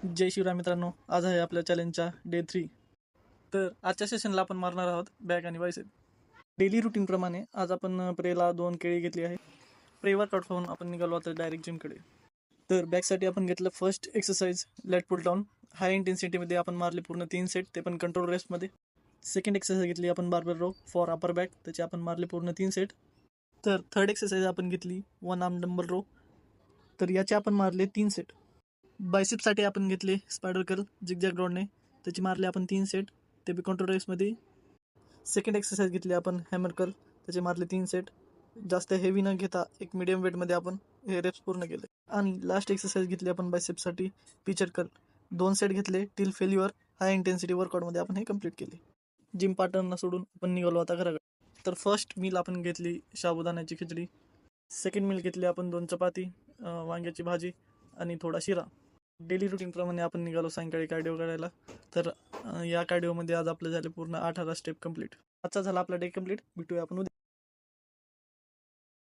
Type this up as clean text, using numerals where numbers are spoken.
जय शिवराय मित्रांनो, आज आहे आपल्या चॅलेंजचा डे 3. तर आजच्या सेशनला आपण मारणार आहोत बॅक आणि बायसेप. डेली रुटीनप्रमाणे आज आपण प्रेला 2 केळी घेतली आहे. प्रे वर्कआउट होऊन आपण निघालो आता डायरेक्ट जिमकडे. तर बॅकसाठी आपण घेतलं first exercise lat pull down. High इंटेन्सिटीमध्ये आपण मारले पूर्ण 3 सेट, ते पण कंट्रोल रेस्टमध्ये. सेकंड एक्सरसाइज घेतली आपण barbell row for upper back, त्याचे आपण मारले पूर्ण 3 सेट. तर थर्ड एक्सरसाइज आपण घेतली 1 आर्म डंबल रो, तर याचे आपण मारले 3 सेट. बायसेपसाठी आपण घेतले स्पायडर कर्ल झिगझॅग रॉडने, त्याची मारले आपण 3 सेट, ते बी कंट्रोल रेस्टमध्ये. सेकंड एक्सरसाइज घेतली आपण हॅमर कर्ल, त्याचे मारले 3 सेट. जास्त हेवी न घेता एक मिडियम वेटमध्ये आपण हे रेप्स पूर्ण केले. आणि लास्ट एक्सरसाइज घेतली आपण बायसेपसाठी पिचर कर्ल, 2 सेट घेतले टिल फेल्युअर. हाय इंटेन्सिटी वर्कआउटमध्ये आपण हे कंप्लीट केले. जिम पार्टनरना सोडून आपण निघालो आता घराकडे. तर फर्स्ट मील आपण घेतली साबुदाण्याची खिचडी. सेकंड मील घेतली आपण 2 चपाती, वांग्याची भाजी आणि थोडा शिरा. डेली रुटीनप्रमाणे आपण निघालो सायंकाळी कार्डिओ करायला. तर या कार्डिओमध्ये आज आपले झाले पूर्ण 18 स्टेप कंप्लीट. आजचा झाला आपला डे कंप्लीट. भेटूया आपण उद्या.